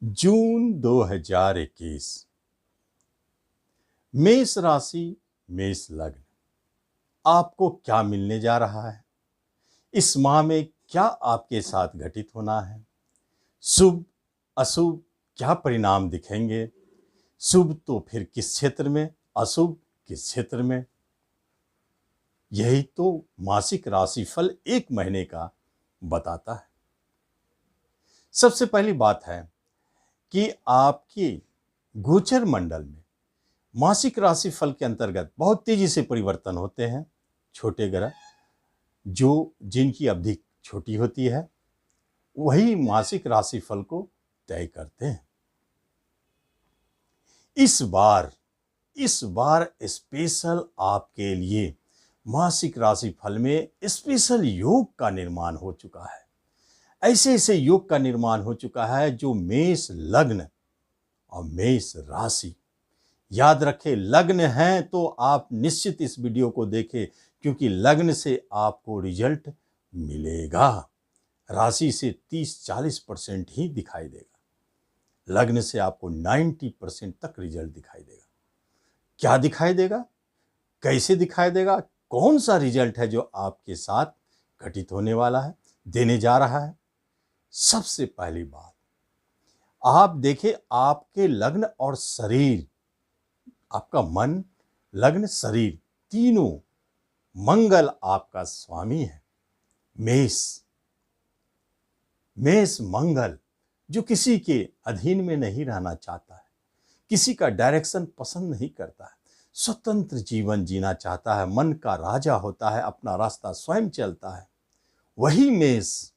जून 2021। मेष राशि, मेष लग्न, आपको क्या मिलने जा रहा है? इस माह में क्या आपके साथ घटित होना है? शुभ अशुभ क्या परिणाम दिखेंगे? शुभ तो फिर किस क्षेत्र में, अशुभ किस क्षेत्र में? यही तो मासिक राशिफल एक महीने का बताता है। सबसे पहली बात है कि आपके गोचर मंडल में मासिक राशिफल के अंतर्गत बहुत तेजी से परिवर्तन होते हैं। छोटे ग्रह जिनकी अवधि छोटी होती है वही मासिक राशिफल को तय करते हैं। इस बार स्पेशल आपके लिए मासिक राशिफल में स्पेशल योग का निर्माण हो चुका है। ऐसे ऐसे योग का निर्माण हो चुका है जो मेष लग्न और मेष राशि, याद रखें लग्न है तो आप निश्चित इस वीडियो को देखें, क्योंकि लग्न से आपको रिजल्ट मिलेगा। राशि से 30-40% ही दिखाई देगा, लग्न से आपको 90% तक रिजल्ट दिखाई देगा। क्या दिखाई देगा, कैसे दिखाई देगा, कौन सा रिजल्ट है जो आपके साथ घटित होने वाला है, देने जा रहा है? सबसे पहली बात आप देखें, आपके लग्न और शरीर, आपका मन, लग्न, शरीर तीनों, मंगल आपका स्वामी है। मेष मंगल जो किसी के अधीन में नहीं रहना चाहता है, किसी का डायरेक्शन पसंद नहीं करता है, स्वतंत्र जीवन जीना चाहता है, मन का राजा होता है, अपना रास्ता स्वयं चलता है, वही मेष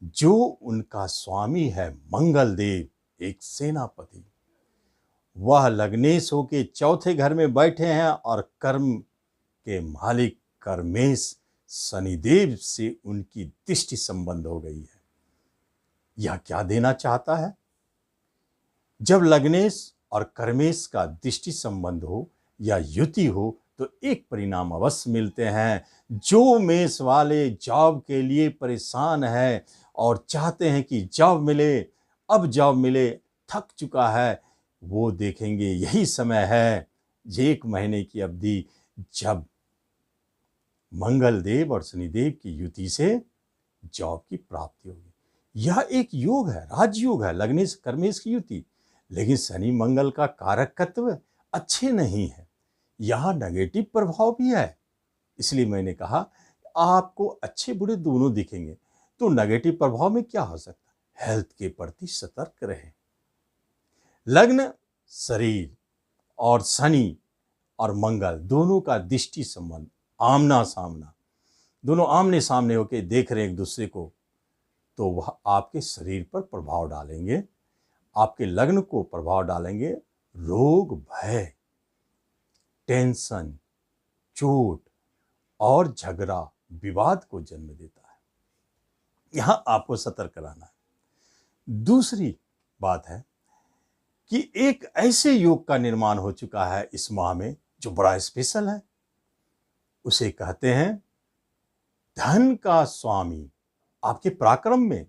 जो उनका स्वामी है मंगल देव, एक सेनापति, वह लग्नेश होके चौथे घर में बैठे हैं और कर्म के मालिक कर्मेश शनिदेव से उनकी दृष्टि संबंध हो गई है। यह क्या देना चाहता है? जब लग्नेश और कर्मेश का दृष्टि संबंध हो या युति हो तो एक परिणाम अवश्य मिलते हैं। जो मेष वाले जॉब के लिए परेशान है और चाहते हैं कि जॉब मिले, अब जॉब मिले, थक चुका है, वो देखेंगे यही समय है, एक महीने की अवधि, जब मंगल देव और शनिदेव की युति से जॉब की प्राप्ति होगी। यह एक योग है, राजयोग है, लग्नेश कर्मेश की युति। लेकिन शनि मंगल का कारकत्व अच्छे नहीं है, यहां नेगेटिव प्रभाव भी है। इसलिए मैंने कहा आपको अच्छे बुरे दोनों दिखेंगे। तो नेगेटिव प्रभाव में क्या हो सकता है? हेल्थ के प्रति सतर्क रहें। लग्न शरीर और शनि और मंगल दोनों का दृष्टि संबंध, आमना सामना, दोनों आमने सामने होकर देख रहे हैं एक दूसरे को, तो वह आपके शरीर पर प्रभाव डालेंगे, आपके लग्न को प्रभाव डालेंगे। रोग, भय, टेंशन, चोट और झगड़ा, विवाद को जन्म देता है। यहां आपको सतर्क रहना है। दूसरी बात है कि एक ऐसे योग का निर्माण हो चुका है इस माह में जो बड़ा स्पेशल है। उसे कहते हैं धन का स्वामी आपके पराक्रम में,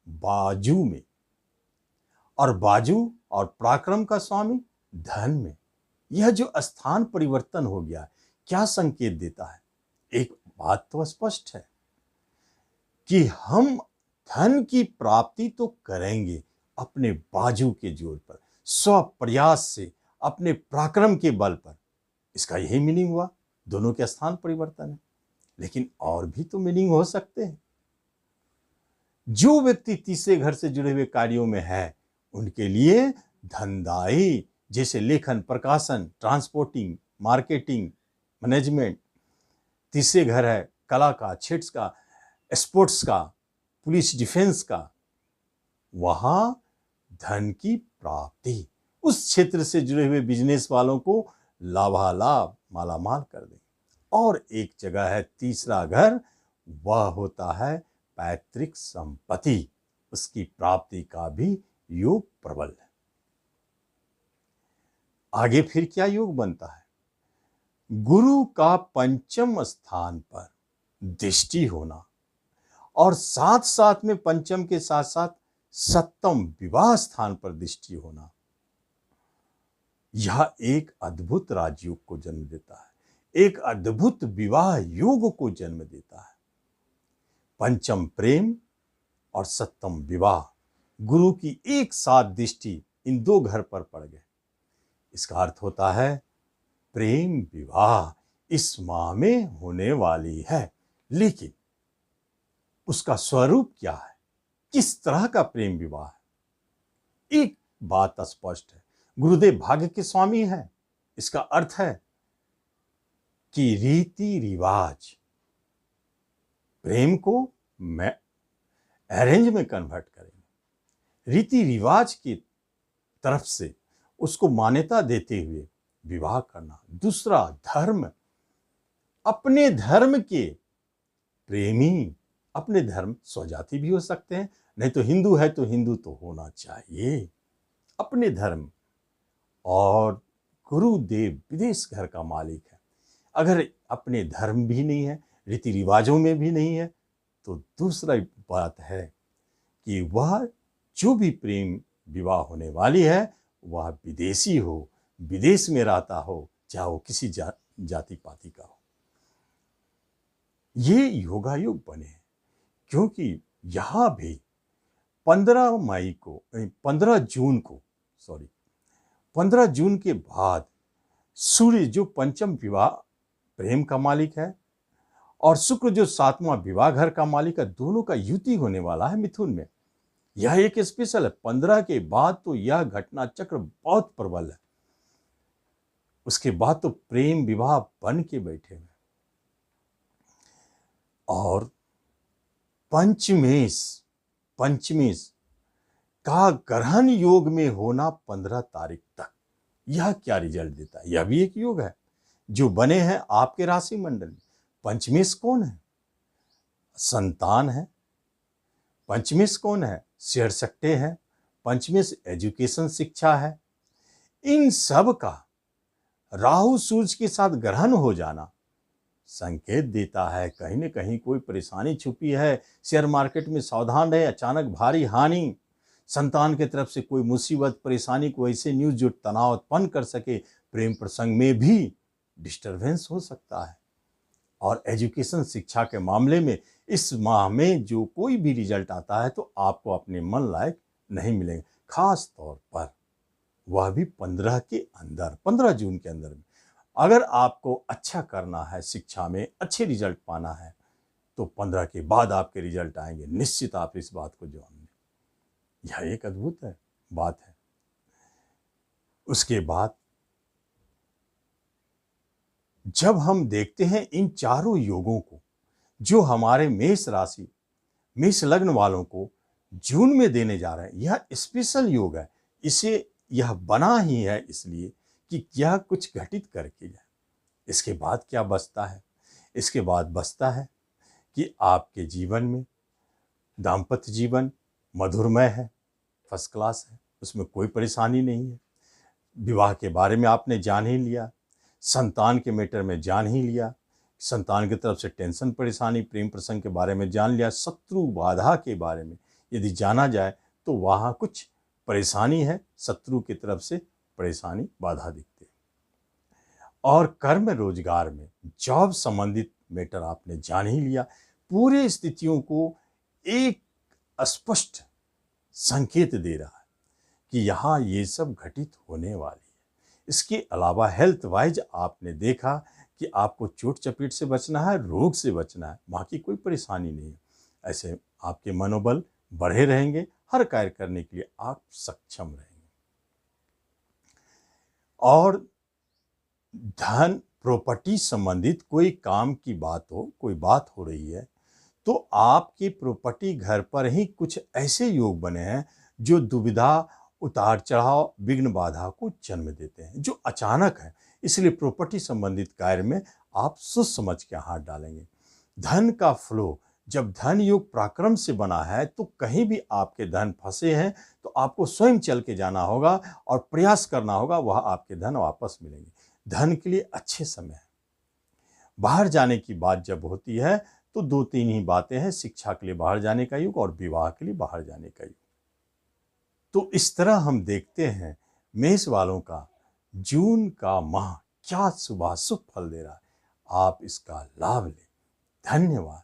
बाजू में, और बाजू और पराक्रम का स्वामी धन में। यह जो स्थान परिवर्तन हो गया, क्या संकेत देता है? एक बात तो स्पष्ट है कि हम धन की प्राप्ति तो करेंगे अपने बाजू के जोर पर, स्व प्रयास से, अपने पराक्रम के बल पर। इसका यही मीनिंग हुआ, दोनों के स्थान परिवर्तन है। लेकिन और भी तो मीनिंग हो सकते हैं। जो व्यक्ति तीसरे घर से जुड़े हुए कार्यों में है उनके लिए धनदायी, जैसे लेखन, प्रकाशन, ट्रांसपोर्टिंग, मार्केटिंग, मैनेजमेंट। तीसरे घर है कला का, क्षेत्र का, स्पोर्ट्स का, पुलिस डिफेंस का, वहां धन की प्राप्ति, उस क्षेत्र से जुड़े हुए बिजनेस वालों को लाभालाभ, मालामाल कर दे। और एक जगह है तीसरा घर, वह होता है पैतृक संपत्ति, उसकी प्राप्ति का भी योग प्रबल है। आगे फिर क्या योग बनता है? गुरु का पंचम स्थान पर दृष्टि होना और साथ साथ में पंचम के साथ साथ सप्तम विवाह स्थान पर दृष्टि होना, यह एक अद्भुत राजयोग को जन्म देता है, एक अद्भुत विवाह योग को जन्म देता है। पंचम प्रेम और सप्तम विवाह, गुरु की एक साथ दृष्टि इन दो घर पर पड़ गए। इसका अर्थ होता है प्रेम विवाह इस माह में होने वाली है। लेकिन उसका स्वरूप क्या है, किस तरह का प्रेम विवाह है? एक बात स्पष्ट है, गुरुदेव भाग्य के स्वामी हैं। इसका अर्थ है कि रीति रिवाज, प्रेम को मैं अरेंज में कन्वर्ट करेंगे, रीति रिवाज की तरफ से उसको मान्यता देते हुए विवाह करना। दूसरा धर्म, अपने धर्म के प्रेमी, अपने धर्म स्वजाति भी हो सकते हैं, नहीं तो हिंदू है तो हिंदू तो होना चाहिए, अपने धर्म। और गुरुदेव विदेश घर का मालिक है, अगर अपने धर्म भी नहीं है, रीति रिवाजों में भी नहीं है, तो दूसरा बात है कि वह जो भी प्रेम विवाह होने वाली है वह विदेशी हो, विदेश में रहता हो, चाहे वो किसी जाति पाति का हो। ये योगायोग बने हैं क्योंकि यहां भी 15 जून के बाद सूर्य जो पंचम विवाह प्रेम का मालिक है और शुक्र जो सातवां विवाह घर का मालिक है, दोनों का युति होने वाला है मिथुन में। यह एक स्पेशल है। 15 के बाद तो यह घटना चक्र बहुत प्रबल है। उसके बाद तो प्रेम विवाह बन के बैठे हुए। और पंचमेश का ग्रहण योग में होना 15 तारीख तक, यह क्या रिजल्ट देता है? यह भी एक योग है जो बने हैं आपके राशि मंडल में। पंचमेश कौन है? संतान है। पंचमेश कौन है? शेयर सट्टे है। पंचमेश एजुकेशन शिक्षा है। इन सब का राहु सूर्य के साथ ग्रहण हो जाना संकेत देता है कहीं न कहीं कोई परेशानी छुपी है, शेयर मार्केट में सावधान रहे, अचानक भारी हानि, संतान की तरफ से कोई मुसीबत परेशानी, कोई ऐसे न्यूज जो तनाव उत्पन्न कर सके, प्रेम प्रसंग में भी डिस्टरबेंस हो सकता है। और एजुकेशन शिक्षा के मामले में इस माह में जो कोई भी रिजल्ट आता है तो आपको अपने मन लायक नहीं मिलेगा, खास तौर पर वह भी 15 के अंदर, 15 जून के अंदर में। अगर आपको अच्छा करना है, शिक्षा में अच्छे रिजल्ट पाना है, तो 15 के बाद आपके रिजल्ट आएंगे, निश्चित आप इस बात को जान लें। यह एक अद्भुत बात है। उसके बाद जब हम देखते हैं इन चारों योगों को जो हमारे मेष राशि, मेष लग्न वालों को जून में देने जा रहे हैं, यह स्पेशल योग है। इसे यह बना ही है इसलिए कि क्या कुछ घटित करके जाए। इसके बाद क्या बचता है? इसके बाद बचता है कि आपके जीवन में दाम्पत्य जीवन मधुरमय है, फर्स्ट क्लास है, उसमें कोई परेशानी नहीं है। विवाह के बारे में आपने जान ही लिया, संतान के मैटर में जान ही लिया, संतान की तरफ से टेंशन परेशानी, प्रेम प्रसंग के बारे में जान लिया, शत्रु बाधा के बारे में यदि जाना जाए तो वहाँ कुछ परेशानी है, शत्रु की तरफ से परेशानी बाधा दिखती है। और कर्म रोजगार में जॉब संबंधित मैटर आपने जान ही लिया। पूरे स्थितियों को एक स्पष्ट संकेत दे रहा है कि यहाँ ये सब घटित होने वाली है। इसके अलावा हेल्थ वाइज आपने देखा कि आपको चोट चपेट से बचना है, रोग से बचना है, बाकी कोई परेशानी नहीं है। ऐसे आपके मनोबल बढ़े रहेंगे, हर कार्य करने के लिए आप सक्षम रहेंगे। और धन प्रॉपर्टी संबंधित कोई काम की बात हो, कोई बात हो रही है, तो आपकी प्रॉपर्टी घर पर ही कुछ ऐसे योग बने हैं जो दुविधा, उतार चढ़ाव, विघ्न बाधा को जन्म देते हैं, जो अचानक है। इसलिए प्रॉपर्टी संबंधित कार्य में आप सोच समझ के हाथ डालेंगे। धन का फ्लो, जब धन योग पराक्रम से बना है तो कहीं भी आपके धन फंसे हैं तो आपको स्वयं चल के जाना होगा और प्रयास करना होगा, वह आपके धन वापस मिलेंगे। धन के लिए अच्छे समय है। बाहर जाने की बात जब होती है तो तो 2-3 ही बातें हैं, शिक्षा के लिए बाहर जाने का युग और विवाह के लिए बाहर जाने का युग। तो इस तरह हम देखते हैं मेष वालों का जून का माह क्या शुभाशुभ फल दे रहा है। आप इसका लाभ लें। धन्यवाद।